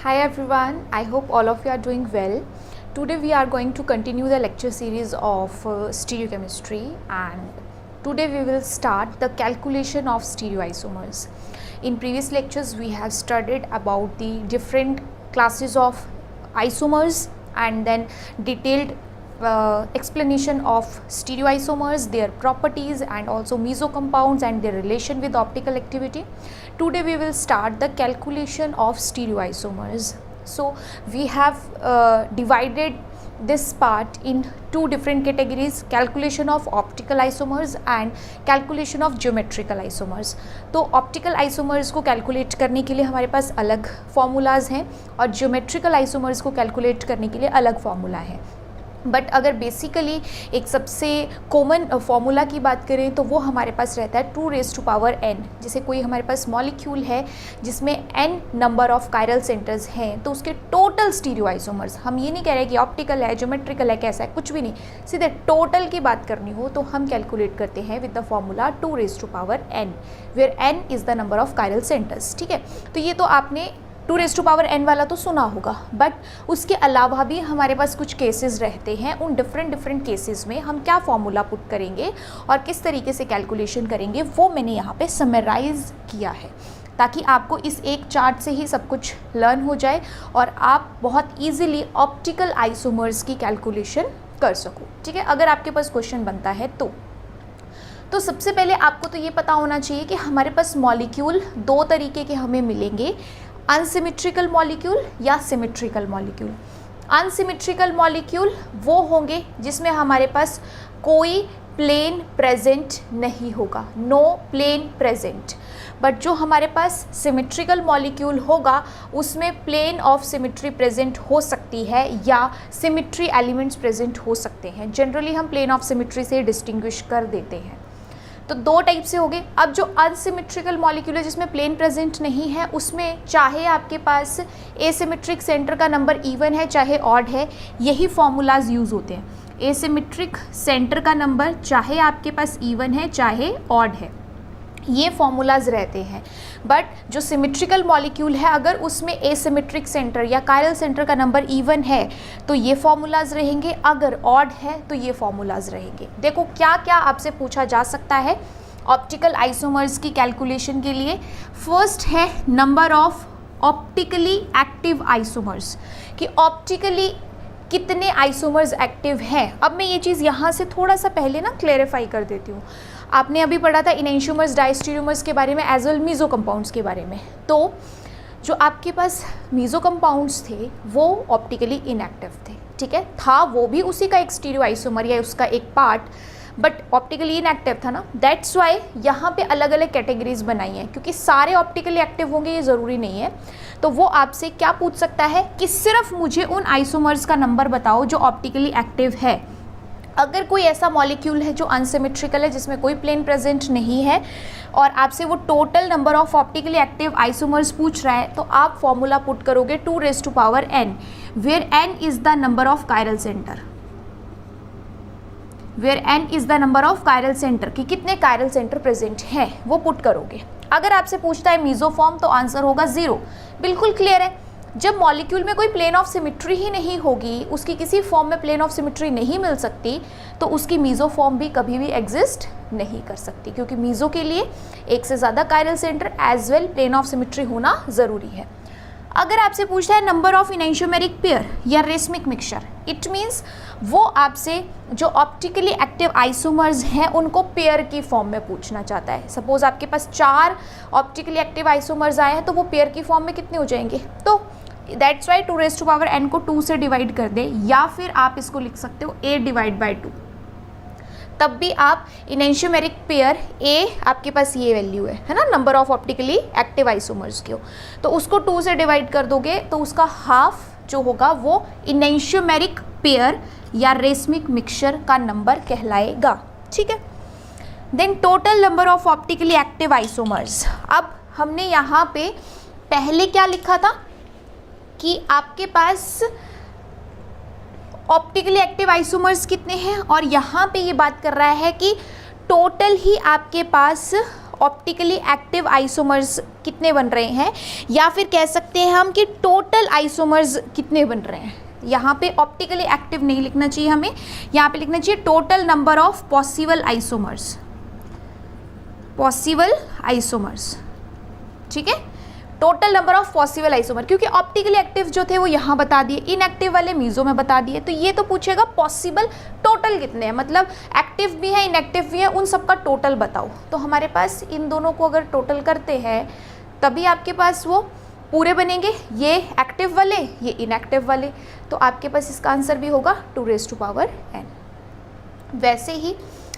Hi everyone, I hope all of you are doing well. Today we are going to continue the lecture series of stereochemistry, and today we will start the calculation of stereoisomers. In previous lectures we have studied about the different classes of isomers and then detailed explanation of stereoisomers, their properties and also meso compounds and their relation with optical activity. Today we will start the calculation of stereoisomers. So we have divided this part in two different categories, calculation of optical isomers and calculation of geometrical isomers. तो optical isomers को calculate करने के लिए हमारे पास अलग formulas हैं और geometrical isomers को कैलकुलेट करने के लिए अलग फॉर्मूला है. बट अगर बेसिकली एक सबसे कॉमन फॉर्मूला की बात करें तो वो हमारे पास रहता है 2⁻n. जैसे कोई हमारे पास मॉलिक्यूल है जिसमें n number of chiral centres हैं तो उसके टोटल स्टीरियोआइसोमर्स, हम ये नहीं कह रहे कि ऑप्टिकल है, ज्योमेट्रिकल है, कैसा है, कुछ भी नहीं, सीधे टोटल की बात करनी हो तो हम कैलकुलेट करते हैं with the formula 2⁻n, where n is the number of chiral centres. ठीक है, तो ये तो आपने 2⁻n वाला तो सुना होगा, बट उसके अलावा भी हमारे पास कुछ केसेस रहते हैं. उन डिफरेंट केसेस में हम क्या फॉर्मूला पुट करेंगे और किस तरीके से कैलकुलेशन करेंगे वो मैंने यहाँ पे समराइज़ किया है ताकि आपको इस एक चार्ट से ही सब कुछ लर्न हो जाए और आप बहुत ईजिली ऑप्टिकल आइसोमर्स की कैलकुलेशन कर सको. ठीक है, अगर आपके पास क्वेश्चन बनता है तो सबसे पहले आपको तो ये पता होना चाहिए कि हमारे पास मॉलिक्यूल दो तरीके के हमें मिलेंगे, अनसिमेट्रिकल मॉलिक्यूल या सिमेट्रिकल मॉलिक्यूल. अनसिमेट्रिकल मॉलिक्यूल वो होंगे जिसमें हमारे पास कोई प्लेन प्रेजेंट नहीं होगा, नो प्लेन प्रेजेंट. बट जो हमारे पास सिमेट्रिकल मॉलिक्यूल होगा उसमें प्लेन ऑफ सिमेट्री प्रेजेंट हो सकती है या सिमेट्री एलिमेंट्स प्रेजेंट हो सकते हैं. जनरली हम प्लेन ऑफ सिमेट्री से डिस्टिंग्विश कर देते हैं. तो दो टाइप से हो गए. अब जो अनसिमेट्रिकल मॉलिक्यूल है जिसमें प्लेन प्रेजेंट नहीं है उसमें चाहे आपके पास एसिमेट्रिक सेंटर का नंबर इवन है चाहे ऑड है, यही फॉर्मूलाज यूज़ होते हैं. एसिमेट्रिक सेंटर का नंबर चाहे आपके पास इवन है चाहे ऑड है, ये फॉर्मूलाज रहते हैं. बट जो सिमेट्रिकल मॉलिक्यूल है अगर उसमें एसिमेट्रिक सेंटर या कायरल सेंटर का नंबर इवन है तो ये फॉर्मूलाज रहेंगे, अगर ऑड है तो ये फॉर्मूलाज रहेंगे. देखो क्या क्या आपसे पूछा जा सकता है ऑप्टिकल आइसोमर्स की कैलकुलेशन के लिए. फर्स्ट है number of optically active isomers, कि ऑप्टिकली कितने आइसोमर्स एक्टिव हैं. अब मैं ये चीज़ यहाँ से थोड़ा सा पहले ना क्लेरिफाई कर देती हूँ. आपने अभी पढ़ा था इनैंशियोमर्स, डायस्टीरियोमर्स के बारे में एज वेल मीज़ो कंपाउंड्स के बारे में. तो जो आपके पास मीज़ो कंपाउंड्स थे वो ऑप्टिकली इनएक्टिव थे. ठीक है, था वो भी उसी का एक स्टीरियो आइसोमर या उसका एक पार्ट, बट ऑप्टिकली इनएक्टिव था ना. दैट्स वाई यहाँ पे अलग अलग कैटेगरीज बनाई हैं, क्योंकि सारे ऑप्टिकली एक्टिव होंगे ये ज़रूरी नहीं है. तो वो आपसे क्या पूछ सकता है कि सिर्फ मुझे उन आइसोमर्स का नंबर बताओ जो ऑप्टिकली एक्टिव है. अगर कोई ऐसा मॉलिक्यूल है जो अनसिमेट्रिकल है जिसमें कोई प्लेन प्रेजेंट नहीं है और आपसे वो total number of optically active isomers पूछ रहा है तो आप फॉर्मूला पुट करोगे 2⁻n, where n is the number of chiral centre, where n is the number of chiral centre, कि कितने कायरल सेंटर प्रेजेंट हैं वो पुट करोगे. अगर आपसे पूछता है मीज़ो फॉर्म तो आंसर होगा 0. बिल्कुल क्लियर है. जब मॉलिक्यूल में कोई प्लेन ऑफ सिमेट्री ही नहीं होगी, उसकी किसी फॉर्म में प्लेन ऑफ सिमेट्री नहीं मिल सकती, तो उसकी मीज़ो फॉर्म भी कभी भी एग्जिस्ट नहीं कर सकती, क्योंकि मीज़ो के लिए एक से ज़्यादा chiral centre as well plane of symmetry होना ज़रूरी है. अगर आपसे पूछता है नंबर ऑफ इनैंशियोमेरिक पेयर या रेसमिक मिक्सचर, इट मीन्स वो आपसे जो ऑप्टिकली एक्टिव आइसोमर्स हैं उनको पेयर की फॉर्म में पूछना चाहता है. सपोज आपके पास 4 ऑप्टिकली एक्टिव आइसोमर्स आए हैं तो वो पेयर की फॉर्म में कितने हो जाएंगे. तो दैट्स वाई 2⁻n को 2 से डिवाइड कर दे, या फिर आप इसको लिख सकते हो a/2. तब भी आप इनैंशियोमेरिक पेयर a, आपके पास ये वैल्यू है ना, number of optically active isomers की, तो उसको 2 से डिवाइड कर दोगे तो उसका हाफ जो होगा वो इनैंशियोमेरिक पेयर या रेसमिक मिक्सचर का नंबर कहलाएगा. ठीक है, then total number of optically active isomers. अब हमने यहाँ पे पहले क्या लिखा था कि आपके पास ऑप्टिकली एक्टिव आइसोमर्स कितने हैं, और यहाँ पे ये बात कर रहा है कि टोटल ही आपके पास ऑप्टिकली एक्टिव आइसोमर्स कितने बन रहे हैं, या फिर कह सकते हैं हम कि टोटल आइसोमर्स कितने बन रहे हैं। यहाँ पे ऑप्टिकली एक्टिव नहीं लिखना चाहिए हमें, यहाँ पे लिखना चाहिए total number of possible isomers, possible isomers, ठीक है, total number of possible isomer, क्योंकि ऑप्टिकली एक्टिव जो थे वो यहाँ बता दिए, इनएक्टिव वाले मीजो में बता दिए। तो ये तो पूछेगा पॉसिबल टोटल कितने हैं, मतलब एक्टिव भी है इनएक्टिव भी है, उन सबका टोटल बताओ। तो हमारे पास इन दोनों को अगर टोटल करते हैं तभी आपके पास वो पूरे बनेंगे, ये एक्टिव वाले ये इनएक्टिव वाले। तो आपके पास इसका आंसर भी होगा 2n। वैसे ही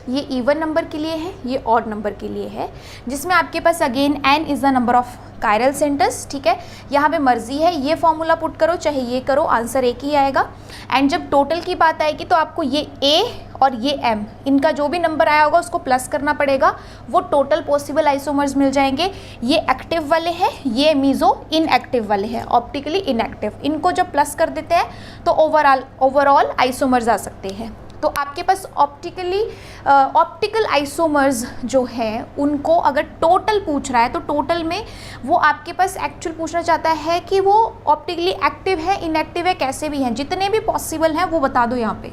ये इवन नंबर के लिए है, ये ऑड नंबर के लिए है, जिसमें आपके पास again n is the number of chiral centres, ठीक है। यहाँ पे मर्जी है, ये फॉर्मूला पुट करो चाहे ये करो, आंसर एक ही आएगा। एंड जब टोटल की बात आएगी तो आपको ये a और ये m, इनका जो भी नंबर आया होगा उसको प्लस करना पड़ेगा, वो टोटल पॉसिबल आइसोमर्स मिल जाएंगे। ये एक्टिव वाले हैं, ये मीजो इनएक्टिव वाले हैं, ऑप्टिकली इनएक्टिव। इनको जब प्लस कर देते हैं तो ओवरऑल आइसोमर्स आ सकते हैं। तो आपके पास ऑप्टिकल आइसोमर्स जो हैं उनको अगर टोटल पूछ रहा है तो टोटल में वो आपके पास एक्चुअल पूछना चाहता है कि वो ऑप्टिकली एक्टिव है इनएक्टिव है कैसे भी हैं, जितने भी पॉसिबल हैं वो बता दो यहाँ पे।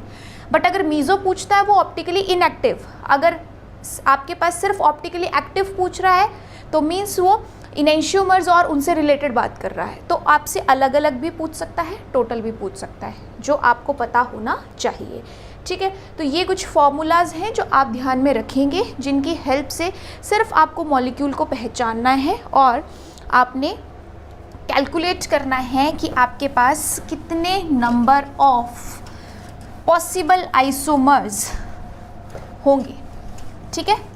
बट अगर मीजो पूछता है वो ऑप्टिकली इनएक्टिव, अगर आपके पास सिर्फ ऑप्टिकली एक्टिव पूछ रहा है तो मीन्स वो इनेंशियोमर्स और उनसे रिलेटेड बात कर रहा है। तो आपसे अलग अलग भी पूछ सकता है, टोटल भी पूछ सकता है, जो आपको पता होना चाहिए, ठीक है। तो ये कुछ फॉर्मूलाज हैं जो आप ध्यान में रखेंगे, जिनकी हेल्प से सिर्फ आपको मॉलिक्यूल को पहचानना है और आपने कैलकुलेट करना है कि आपके पास कितने नंबर ऑफ पॉसिबल आइसोमर्स होंगे, ठीक है।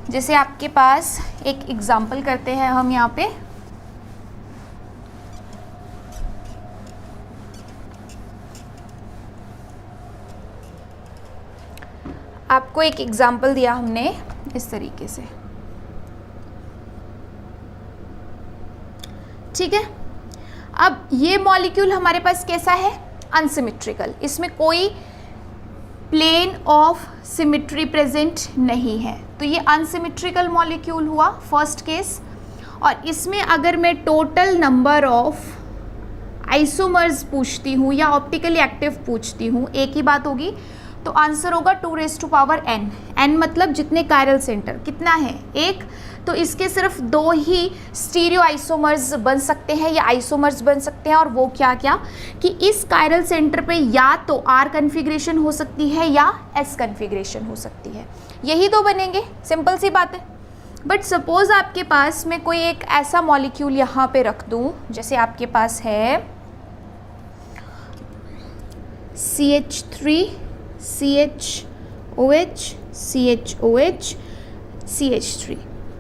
जैसे आपके पास एक एग्जाम्पल करते हैं हम यहाँ पे, आपको एक एग्जाम्पल दिया हमने इस तरीके से, ठीक है। अब ये मॉलिक्यूल हमारे पास कैसा है, अनसिमेट्रिकल, इसमें कोई प्लेन ऑफ सिमेट्री प्रेजेंट नहीं है, तो ये अनसिमेट्रिकल मॉलिक्यूल हुआ फर्स्ट केस। और इसमें अगर मैं टोटल नंबर ऑफ आइसोमर्स पूछती हूँ या ऑप्टिकली एक्टिव पूछती हूँ, एक ही बात होगी, तो आंसर होगा 2n। n मतलब जितने कायरल सेंटर, कितना है, एक, तो इसके सिर्फ 2 ही स्टीरियो आइसोमर्स बन सकते हैं या आइसोमर्स बन सकते हैं, और वो क्या क्या कि इस कायरल सेंटर पे या तो R कन्फिग्रेशन हो सकती है या S कन्फिग्रेशन हो सकती है, यही तो बनेंगे, सिंपल सी बात है। बट सपोज आपके पास मैं कोई एक ऐसा मॉलिक्यूल यहाँ पे रख दूँ, जैसे आपके पास है CH3 CHOH CHOH CH3,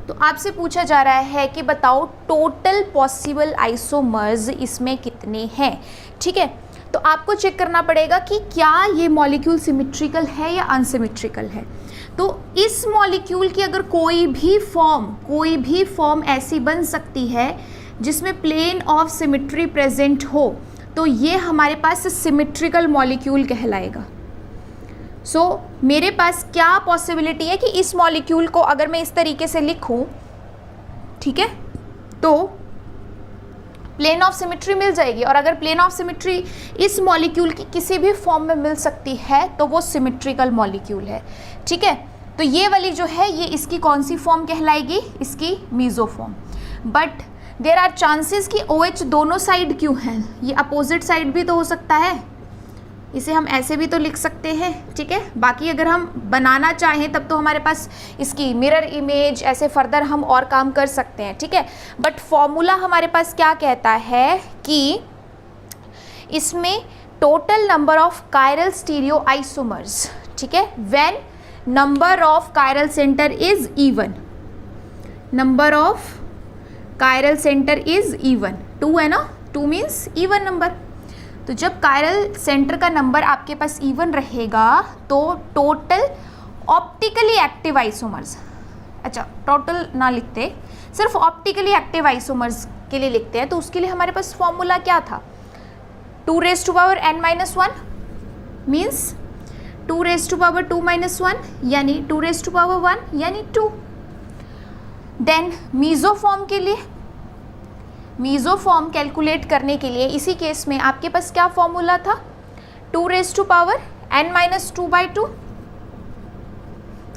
तो आपसे पूछा जा रहा है कि बताओ टोटल पॉसिबल आइसोमर्स इसमें कितने हैं, ठीक है। तो आपको चेक करना पड़ेगा कि क्या ये मॉलिक्यूल सिमेट्रिकल है या अनसिमेट्रिकल है। तो इस मॉलिक्यूल की अगर कोई भी फॉर्म ऐसी बन सकती है जिसमें प्लेन ऑफ सिमेट्री प्रेजेंट हो, तो ये हमारे पास सिमेट्रिकल मॉलिक्यूल कहलाएगा। सो मेरे पास क्या पॉसिबिलिटी है कि इस मॉलिक्यूल को अगर मैं इस तरीके से लिखूं, ठीक है, तो प्लेन ऑफ सिमेट्री मिल जाएगी, और अगर प्लेन ऑफ सिमेट्री इस मॉलिक्यूल की किसी भी फॉर्म में मिल सकती है तो वो सिमेट्रिकल मॉलिक्यूल है, ठीक है। तो ये वाली जो है ये इसकी कौन सी फॉर्म कहलाएगी, इसकी meso form. But there are chances कि OH दोनों साइड क्यों हैं, ये अपोजिट साइड भी तो हो सकता है, इसे हम ऐसे भी तो लिख सकते हैं, ठीक है। बाकी अगर हम बनाना चाहें तब तो हमारे पास इसकी मिरर इमेज ऐसे फर्दर हम और काम कर सकते हैं, ठीक है। बट फॉर्मूला हमारे पास क्या कहता है कि इसमें total number of chiral stereo isomers, ठीक है, when number of chiral centre is even, number of chiral centre is even, 2 है ना, 2 मीन्स इवन नंबर। तो जब कायरल सेंटर का नंबर आपके पास इवन रहेगा तो टोटल ऑप्टिकली एक्टिव आइसोमर्स, अच्छा टोटल ना लिखते, सिर्फ ऑप्टिकली एक्टिव आइसोमर्स के लिए लिखते हैं, तो उसके लिए हमारे पास फॉर्मूला क्या था, 2n-1 मीन्स 2 2 - 1 यानी 2 1 यानी 2। देन मीज़ोफॉर्म के लिए, मीज़ोफॉर्म कैलकुलेट करने के लिए इसी केस में आपके पास क्या फॉर्मूला था, 2 raised to power n minus 2/2,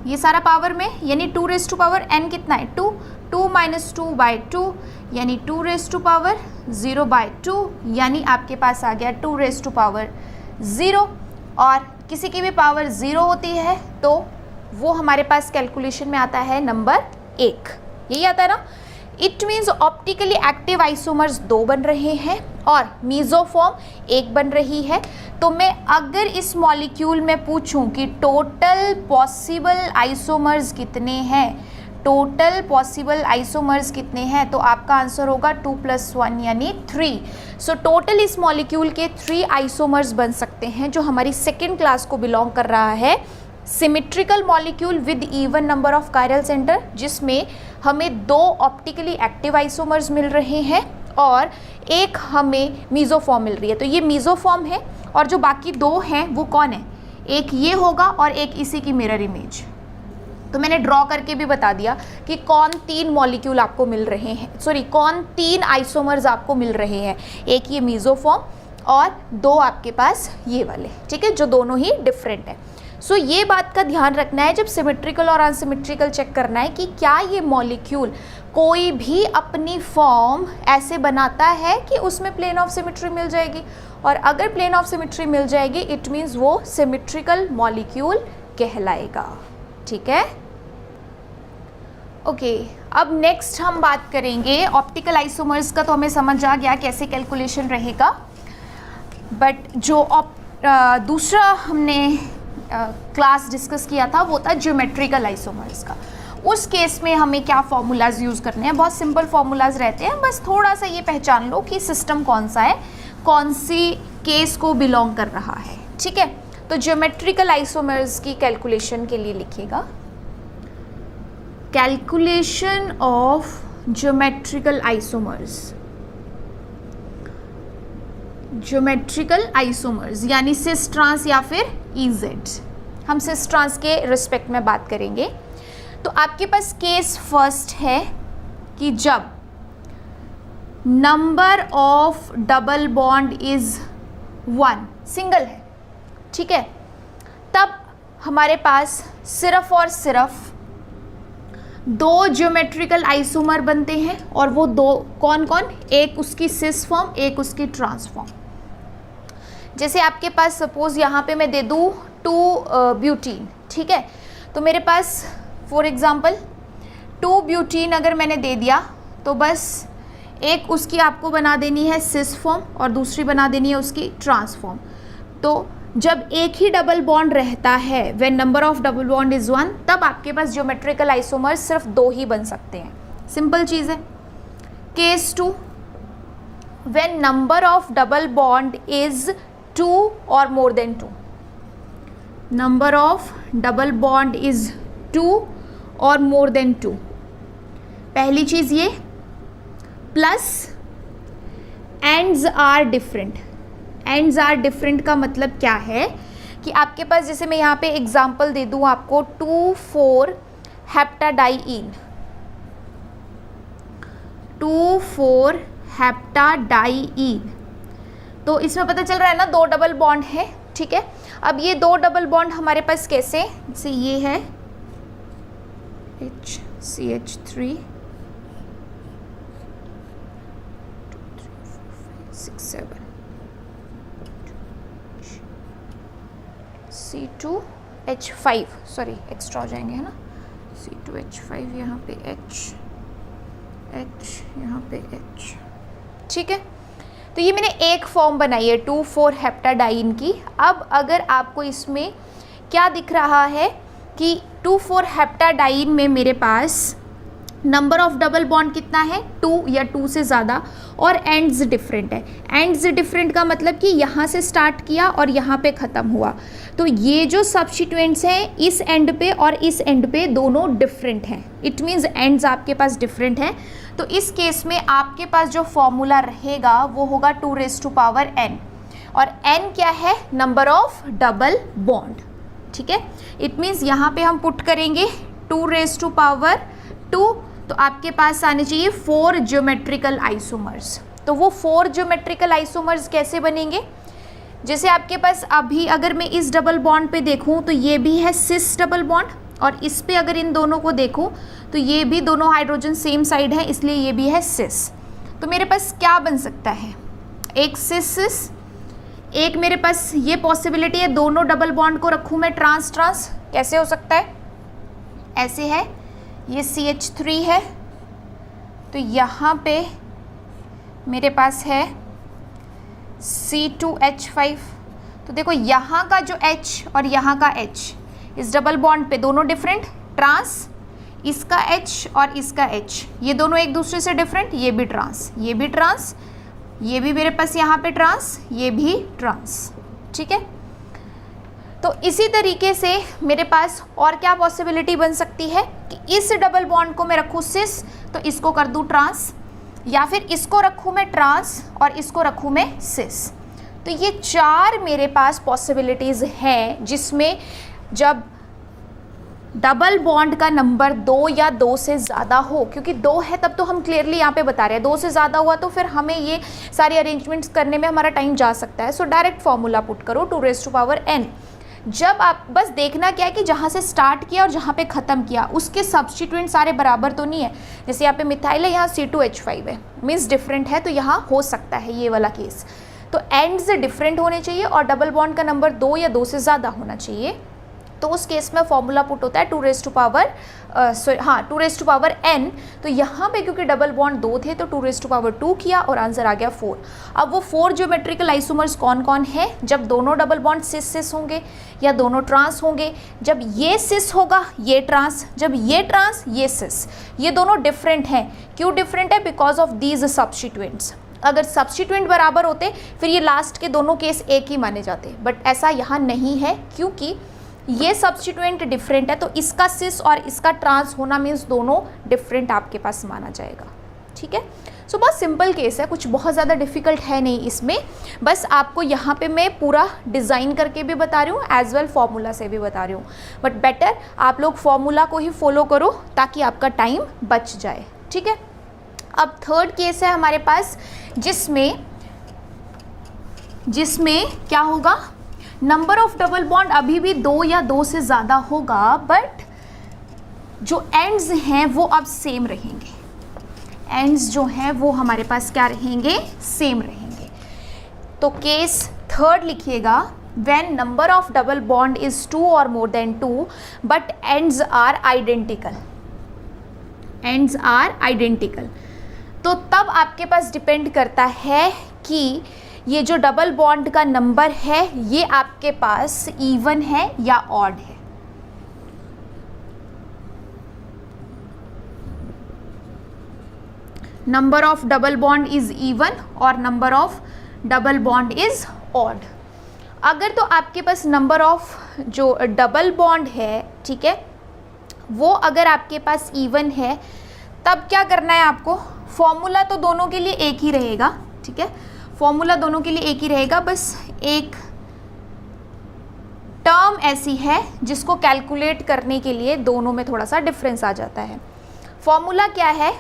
ये सारा पावर में, यानी 2 raised to power n कितना है 2, 2 minus 2/2 यानी 2 raised to power 0/2, यानी आपके पास आ गया 2 raised to power 0। और किसी की भी पावर 0 होती है तो वो हमारे पास कैलकुलेशन में आता है नंबर 1, यही आता है ना। It means optically active isomers 2 बन रहे हैं और मीज़ोफॉर्म 1 बन रही है। तो मैं अगर इस मॉलिक्यूल में पूछूं कि टोटल पॉसिबल आइसोमर्स कितने हैं, टोटल पॉसिबल आइसोमर्स कितने हैं, तो आपका आंसर होगा 2 + 1 यानी 3। सो टोटल इस मॉलिक्यूल के 3 आइसोमर्स बन सकते हैं, जो हमारी सेकेंड क्लास को बिलोंग कर रहा है। Symmetrical molecule with even number of chiral centre, जिसमें हमें 2 ऑप्टिकली एक्टिव आइसोमर्स मिल रहे हैं और एक हमें मीज़ोफॉर्म मिल रही है। तो ये मीज़ोफॉर्म है और जो बाकी 2 हैं वो कौन है, एक ये होगा और एक इसी की मिरर इमेज। तो मैंने ड्रॉ करके भी बता दिया कि कौन 3 मॉलिक्यूल आपको मिल रहे हैं, सॉरी कौन 3 आइसोमर्स आपको मिल रहे हैं, एक ये मीज़ोफॉर्म और 2 आपके पास ये वाले, ठीक है, जो दोनों ही डिफरेंट है। सो ये बात का ध्यान रखना है जब सिमेट्रिकल और अनसिमेट्रिकल चेक करना है कि क्या ये मॉलिक्यूल कोई भी अपनी फॉर्म ऐसे बनाता है कि उसमें प्लेन ऑफ सिमेट्री मिल जाएगी, और अगर प्लेन ऑफ सिमेट्री मिल जाएगी इट मीन्स वो सिमेट्रिकल मॉलिक्यूल कहलाएगा, ठीक है। ओके, अब नेक्स्ट हम बात करेंगे ऑप्टिकल आइसोमर्स का। तो हमें समझ आ गया कैसे कैलकुलेशन रहेगा, बट जो दूसरा हमने क्लास डिस्कस किया था वो था ज्योमेट्रिकल आइसोमर्स का। उस केस में हमें क्या फॉर्मूलाज यूज़ करने हैं, बहुत सिंपल फॉर्मूलाज रहते हैं, बस थोड़ा सा ये पहचान लो कि सिस्टम कौन सा है, कौन सी केस को बिलोंग कर रहा है, ठीक है। तो ज्योमेट्रिकल आइसोमर्स की कैलकुलेशन के लिए लिखिएगा, calculation of geometrical isomers, geometrical isomers यानी सिस ट्रांस या फिर EZ। हम सिस ट्रांस के रिस्पेक्ट में बात करेंगे। तो आपके पास केस फर्स्ट है कि जब number of double bond is 1, single है, ठीक है, तब हमारे पास सिर्फ और सिर्फ 2 ज्योमेट्रिकल आइसोमर बनते हैं, और वो 2 कौन कौन, एक उसकी सिस फॉर्म, एक उसकी ट्रांस फॉर्म। जैसे आपके पास सपोज यहाँ पे मैं दे दूँ 2 ब्यूटीन, ठीक है, तो मेरे पास फॉर एग्ज़ाम्पल 2 ब्यूटीन अगर मैंने दे दिया तो बस एक उसकी आपको बना देनी है सिस फॉर्म और दूसरी बना देनी है उसकी ट्रांस फॉर्म। तो जब एक ही डबल बॉन्ड रहता है, when number of double bond is 1, तब आपके पास ज्योमेट्रिकल आइसोमर्स सिर्फ 2 ही बन सकते हैं, सिंपल चीज़ है। Case 2, when number of double bond is 2 और more than 2, number of double bond is 2 और मोर देन 2, पहली चीज़ ये, plus ends are different. Ends are different का मतलब क्या है कि आपके पास, जैसे मैं यहाँ पे एग्जांपल दे दूँ आपको 2,4 हेप्टाडाइईन, 2,4 हेप्टाडाइईन, तो इसमें पता चल रहा है ना 2 डबल बॉन्ड है, ठीक है। अब ये 2 डबल बॉन्ड हमारे पास कैसे, जैसे ये है HCH3 6 7 C2H5, सॉरी एक्स्ट्रा हो जाएंगे, है ना, C2H5 यहाँ पे H यहाँ पे H, ठीक है। तो ये मैंने एक फॉर्म बनाई है 2,4 हेप्टाडाइन की। अब अगर आपको इसमें क्या दिख रहा है कि 2,4 हेप्टाडाइन में मेरे पास नंबर ऑफ डबल बॉन्ड कितना है, 2 या 2 से ज़्यादा, और एंड्स डिफरेंट है। एंड्स डिफरेंट का मतलब कि यहाँ से स्टार्ट किया और यहाँ पे ख़त्म हुआ, तो ये जो सब्स्टिट्यूएंट्स हैं इस एंड पे और इस एंड पे दोनों डिफरेंट हैं, इट मीन्स एंड्स आपके पास डिफरेंट हैं। तो इस केस में आपके पास जो फॉर्मूला रहेगा वो होगा 2 raised to power n, और n क्या है, नंबर ऑफ डबल बॉन्ड, ठीक है। इट मीन्स यहाँ पे हम पुट करेंगे 2 raised to power 2, तो आपके पास आने चाहिए 4 ज्योमेट्रिकल आइसोमर्स। तो वो 4 ज्योमेट्रिकल आइसोमर्स कैसे बनेंगे? जैसे आपके पास अभी अगर मैं इस डबल बॉन्ड पे देखूं तो ये भी है सिस डबल बॉन्ड, और इस पे अगर इन दोनों को देखूं तो ये भी दोनों हाइड्रोजन सेम साइड है, इसलिए ये भी है सिस। तो मेरे पास क्या बन सकता है? एक सिस सिस, एक मेरे पास ये पॉसिबिलिटी है दोनों डबल बॉन्ड को रखूं मैं ट्रांस ट्रांस। कैसे हो सकता है? ऐसे है, ये CH3 है, तो यहाँ पे मेरे पास है C2H5। तो देखो यहाँ का जो H और यहाँ का H, इस डबल बॉन्ड पे दोनों डिफरेंट ट्रांस, इसका H और इसका H ये दोनों एक दूसरे से डिफरेंट, ये भी ट्रांस, ये भी ट्रांस, ये भी मेरे पास यहाँ पे ट्रांस, ये भी ट्रांस। ठीक है, तो इसी तरीके से मेरे पास और क्या पॉसिबिलिटी बन सकती है कि इस डबल बॉन्ड को मैं रखूँ सिस तो इसको कर दूँ ट्रांस, या फिर इसको रखूँ मैं ट्रांस और इसको रखूँ मैं सिस। तो ये 4 मेरे पास पॉसिबिलिटीज़ हैं जिसमें जब डबल बॉन्ड का नंबर 2 या 2 से ज़्यादा हो, क्योंकि 2 है तब तो हम क्लियरली यहाँ पे बता रहे हैं, 2 से ज़्यादा हुआ तो फिर हमें ये सारे अरेंजमेंट्स करने में हमारा टाइम जा सकता है। सो डायरेक्ट फॉर्मूला पुट करो 2n। जब आप बस देखना क्या है कि जहाँ से स्टार्ट किया और जहाँ पे ख़त्म किया उसके सब्स्टिट्यूएंट सारे बराबर तो नहीं है। जैसे यहाँ पे मिथाइल है, यहाँ C2H5 है, मीन्स डिफरेंट है, तो यहाँ हो सकता है ये वाला केस। तो एंड्स डिफरेंट होने चाहिए और डबल बॉन्ड का नंबर 2 या 2 से ज़्यादा होना चाहिए। तो उस केस में फॉर्मूला पुट होता है 2 raised to power n। तो यहाँ पे क्योंकि डबल बॉन्ड 2 थे तो 2 raised to power 2 किया और आंसर आ गया 4। अब वो 4 ज्योमेट्रिकल आइसोमर्स कौन कौन है? जब दोनों डबल बॉन्ड सिस सिस होंगे या दोनों ट्रांस होंगे। जब ये सिस होगा ये ट्रांस, जब ये ट्रांस ये सिस, ये दोनों डिफरेंट हैं। क्यों डिफरेंट है? Because of these substituents. अगर सब्स्टिट्यूएंट बराबर होते फिर ये लास्ट के दोनों केस एक ही माने जाते, बट ऐसा यहाँ नहीं है क्योंकि ये सब्स्टिट्यूएंट डिफरेंट है। तो इसका सिस और इसका ट्रांस होना मीन्स दोनों डिफरेंट आपके पास माना जाएगा। ठीक है, सो बहुत सिंपल केस है, कुछ बहुत ज़्यादा डिफिकल्ट है नहीं इसमें। बस आपको यहाँ पे मैं पूरा डिज़ाइन करके भी बता रही हूँ एज वेल फॉर्मूला से भी बता रही हूँ, बट बेटर आप लोग फॉर्मूला को ही फॉलो करो ताकि आपका टाइम बच जाए। ठीक है, अब थर्ड केस है हमारे पास जिसमें क्या होगा? नंबर ऑफ डबल बॉन्ड अभी भी 2 या 2 से ज़्यादा होगा, बट जो एंड्स हैं वो अब सेम रहेंगे। एंड्स जो हैं वो हमारे पास क्या रहेंगे? सेम रहेंगे। तो केस थर्ड लिखिएगा, when number of double bond is 2 और more than 2 but ends are identical. Ends are identical, तो तब आपके पास डिपेंड करता है कि ये जो डबल बॉन्ड का नंबर है ये आपके पास इवन है या ऑड है। Number of double bond is even और number of double bond is odd. अगर तो आपके पास नंबर ऑफ जो डबल बॉन्ड है, ठीक है, वो अगर आपके पास इवन है तब क्या करना है आपको? फॉर्मूला तो दोनों के लिए एक ही रहेगा। ठीक है, फॉर्मूला दोनों के लिए एक ही रहेगा, बस एक टर्म ऐसी है जिसको कैलकुलेट करने के लिए दोनों में थोड़ा सा डिफरेंस आ जाता है। फॉर्मूला क्या है?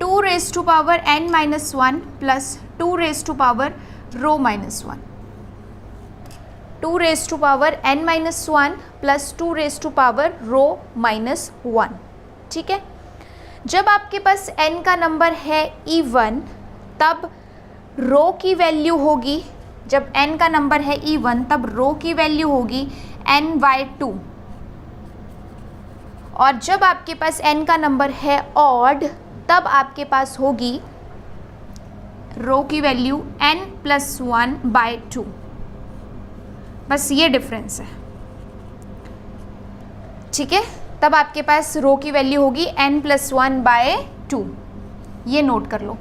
2 raised to power n minus 1 plus 2 raised to power rho minus 1। 2 raised to power n minus 1 plus 2 raised to power rho minus 1। ठीक है, जब आपके पास n का नंबर है इवन तब रो की वैल्यू होगी, जब n का नंबर है इवन तब रो की वैल्यू होगी n/2, और जब आपके पास n का नंबर है ऑड तब आपके पास होगी रो की वैल्यू n+1/2। बस ये डिफरेंस है। ठीक है, तब आपके पास रो की वैल्यू होगी n+1/2। ये नोट कर लो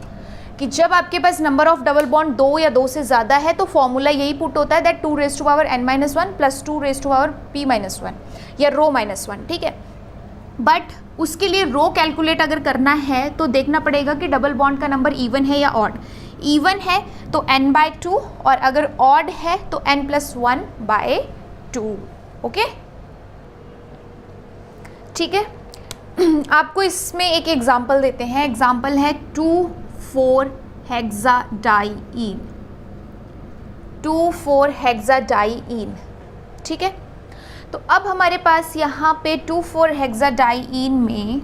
कि जब आपके पास नंबर ऑफ डबल बॉन्ड 2 या 2 से ज़्यादा है तो फॉर्मूला यही पुट होता है that 2 raised to power n-1 plus 2 raised to power p-1 या रो -1। ठीक है, बट उसके लिए रो कैलकुलेट अगर करना है तो देखना पड़ेगा कि डबल बॉन्ड का नंबर इवन है या ऑड। इवन है तो n/2 और अगर ऑड है तो n+1/2। ओके, ठीक है, आपको इसमें एक एग्जांपल देते हैं। एग्जांपल है 2,4-हेक्साडाइईन। 2,4-हेक्साडाइईन, ठीक है। तो अब हमारे पास यहाँ पे 2,4-हेक्साडाइईन में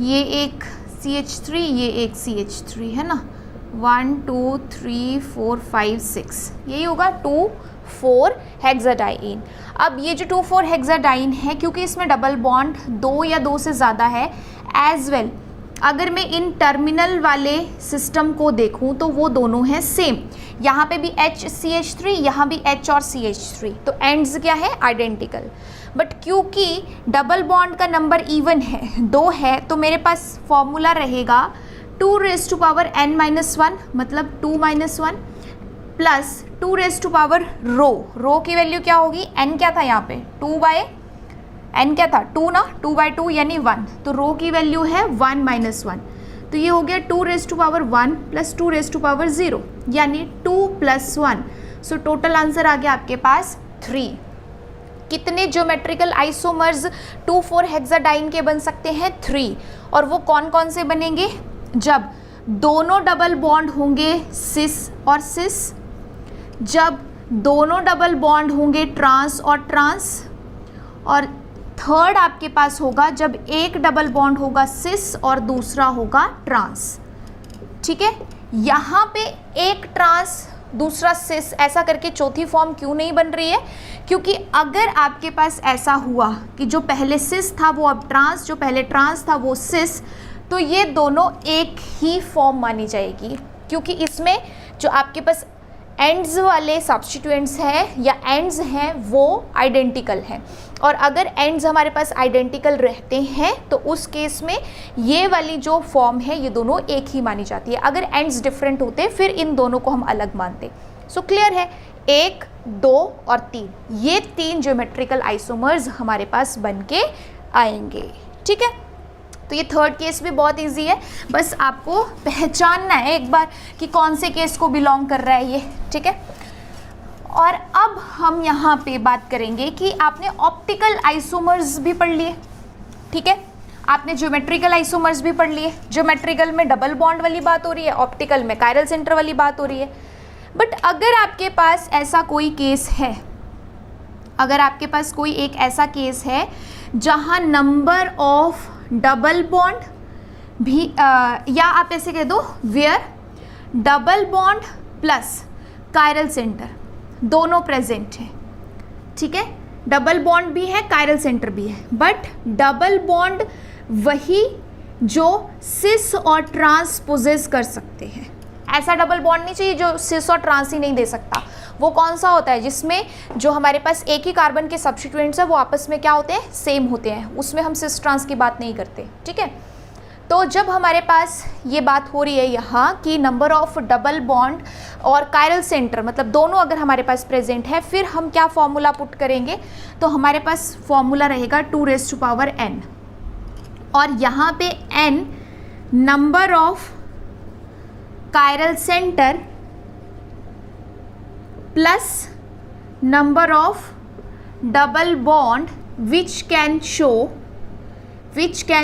ये एक CH3, ये एक CH3 है ना, 1 2 3 4 5 6, यही होगा 2,4-हेक्साडाइईन। अब ये जो 2,4-हेक्साडाइईन है, क्योंकि इसमें डबल बॉन्ड 2 या 2 से ज़्यादा है, एज वेल अगर मैं इन टर्मिनल वाले सिस्टम को देखूं तो वो दोनों हैं सेम। यहाँ पे भी HCH3, यहाँ भी H और CH3, तो एंड्स क्या है, आइडेंटिकल। बट क्योंकि डबल बॉन्ड का नंबर इवन है, 2 है, तो मेरे पास फॉर्मूला रहेगा 2n-1, मतलब 2 - 1 प्लस 2 रो की वैल्यू क्या होगी, n क्या था यहाँ पे, 2/n क्या था, 2 ना, 2/2 यानी 1, तो रो की वैल्यू है 1 - 1, तो ये हो गया 2 प्लस 2 यानी 2 + 1। सो टोटल आंसर आ गया आपके पास 3। कितने ज्योमेट्रिकल आइसोमर्स 2,4-हेक्साडाइईन के बन सकते हैं, 3। और वो कौन कौन से बनेंगे, जब दोनों डबल बॉन्ड होंगे सिस और सिस, जब दोनों डबल बॉन्ड होंगे ट्रांस और ट्रांस, और थर्ड आपके पास होगा जब एक डबल बॉन्ड होगा सिस और दूसरा होगा ट्रांस, ठीक है। यहाँ पे एक ट्रांस दूसरा सिस ऐसा करके चौथी फॉर्म क्यों नहीं बन रही है, क्योंकि अगर आपके पास ऐसा हुआ कि जो पहले सिस था वो अब ट्रांस, जो पहले ट्रांस था वो सिस, तो ये दोनों एक ही फॉर्म मानी जाएगी, क्योंकि इसमें जो आपके पास एंड्स वाले सब्स्टिट्यूएंट्स हैं या एंड्स हैं वो आइडेंटिकल हैं। और अगर एंड्स हमारे पास आइडेंटिकल रहते हैं तो उस केस में ये वाली जो फॉर्म है ये दोनों एक ही मानी जाती है। अगर एंड्स डिफरेंट होते फिर इन दोनों को हम अलग मानते। सो क्लियर है, 1, 2 और 3, ये 3 ज्योमेट्रिकल आइसोमर्स हमारे पास बन के आएंगे, ठीक है। तो ये थर्ड केस भी बहुत इजी है, बस आपको पहचानना है एक बार कि कौन से केस को बिलोंग कर रहा है ये, ठीक है। और अब हम यहाँ पे बात करेंगे कि आपने ऑप्टिकल आइसोमर्स भी पढ़ लिए, ठीक है, आपने ज्योमेट्रिकल आइसोमर्स भी पढ़ लिए। ज्योमेट्रिकल में डबल बॉन्ड वाली बात हो रही है, ऑप्टिकल में कायरल सेंटर वाली बात हो रही है। बट अगर आपके पास ऐसा कोई केस है, अगर आपके पास कोई एक ऐसा केस है जहाँ नंबर ऑफ डबल बॉन्ड भी या आप ऐसे कह दो where double bond plus chiral centre दोनों प्रेजेंट है, ठीक है, डबल बॉन्ड भी है कायरल सेंटर भी है, बट डबल बॉन्ड वही जो सिस और ट्रांस पोजेस कर सकते हैं। ऐसा डबल बॉन्ड नहीं चाहिए जो सिस और ट्रांस ही नहीं दे सकता। वो कौन सा होता है, जिसमें जो हमारे पास एक ही कार्बन के सब्स्टिट्यूएंट्स है वो आपस में क्या होते हैं, सेम होते हैं, उसमें हम सिस ट्रांस की बात नहीं करते, ठीक है। तो जब हमारे पास ये बात हो रही है यहाँ कि नंबर ऑफ डबल बॉन्ड और कायरल सेंटर मतलब दोनों अगर हमारे पास प्रेजेंट है, फिर हम क्या फॉर्मूला पुट करेंगे, तो हमारे पास फॉर्मूला रहेगा 2n, और यहाँ पे n number of chiral centre plus number of double bond which can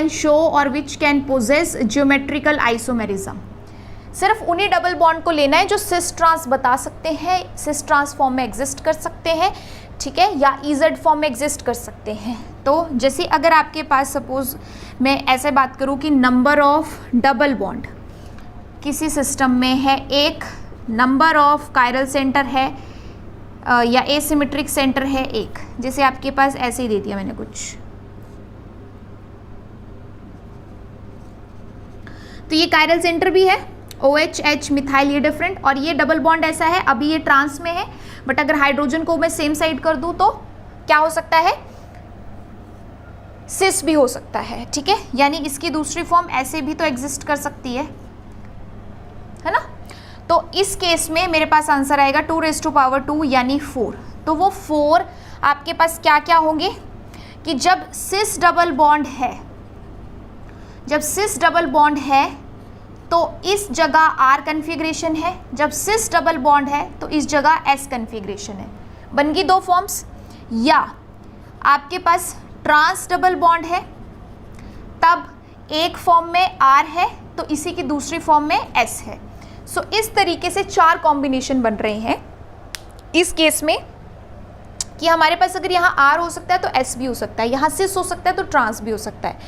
show और which can possess geometrical isomerism. सिर्फ उन्हीं डबल बॉन्ड को लेना है जो सिस ट्रांस बता सकते हैं, सिस ट्रांस फॉर्म में एग्जिस्ट कर सकते हैं, ठीक है, या इजेड फॉर्म में एग्जिस्ट कर सकते हैं। तो जैसे अगर आपके पास सपोज मैं ऐसे बात करूं कि नंबर ऑफ डबल बॉन्ड किसी सिस्टम में है, एक नंबर ऑफ कायरल सेंटर है या एसिमेट्रिक सेंटर है एक, जैसे आपके पास ऐसे ही दे दिया मैंने कुछ, तो ये कायरल सेंटर भी है, OH H मिथाइल ये डिफरेंट, और ये डबल बॉन्ड ऐसा है, अभी ये ट्रांस में है, बट अगर हाइड्रोजन को मैं सेम साइड कर दूं तो क्या हो सकता है, सिस भी हो सकता है, ठीक है, यानी इसकी दूसरी फॉर्म ऐसे भी तो एग्जिस्ट कर सकती है ना। तो इस केस में मेरे पास आंसर आएगा 2 यानी 4। तो वो 4 आपके पास क्या क्या होंगे कि जब सिस डबल बॉन्ड है, जब सिस डबल बॉन्ड है तो इस जगह R कन्फिग्रेशन है, जब सिस डबल बॉन्ड है तो इस जगह S कन्फिग्रेशन है। बन गई 2 फॉर्म्स। या आपके पास ट्रांस डबल बॉन्ड है, तब एक फॉर्म में R है तो इसी की दूसरी फॉर्म में S है। सो इस तरीके से 4 कॉम्बिनेशन बन रहे हैं इस केस में कि हमारे पास अगर यहाँ R हो सकता है तो S भी हो सकता है, यहाँ सिस हो सकता है तो ट्रांस भी हो सकता है।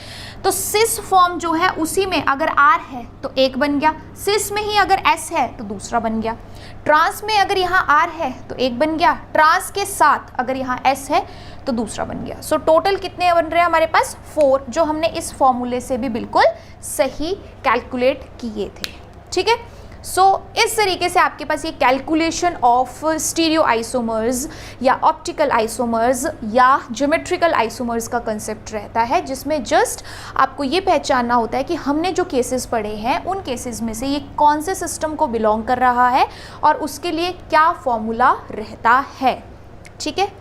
तो सिस फॉर्म जो है उसी में अगर R है तो एक बन गया, सिस में ही अगर S है तो दूसरा बन गया, ट्रांस में अगर यहाँ R है तो एक बन गया, ट्रांस के साथ अगर यहाँ S है तो दूसरा बन गया। सो टोटल कितने बन रहे हैं हमारे पास 4, जो हमने इस फॉर्मूले से भी बिल्कुल सही कैलकुलेट किए थे। ठीक है, सो इस तरीके से आपके पास ये कैलकुलेशन ऑफ स्टीरियो आइसोमर्स या ऑप्टिकल आइसोमर्स या ज्योमेट्रिकल आइसोमर्स का कंसेप्ट रहता है, जिसमें जस्ट आपको ये पहचानना होता है कि हमने जो केसेस पढ़े हैं उन केसेस में से ये कौन से सिस्टम को बिलोंग कर रहा है और उसके लिए क्या फॉर्मूला रहता है। ठीक है,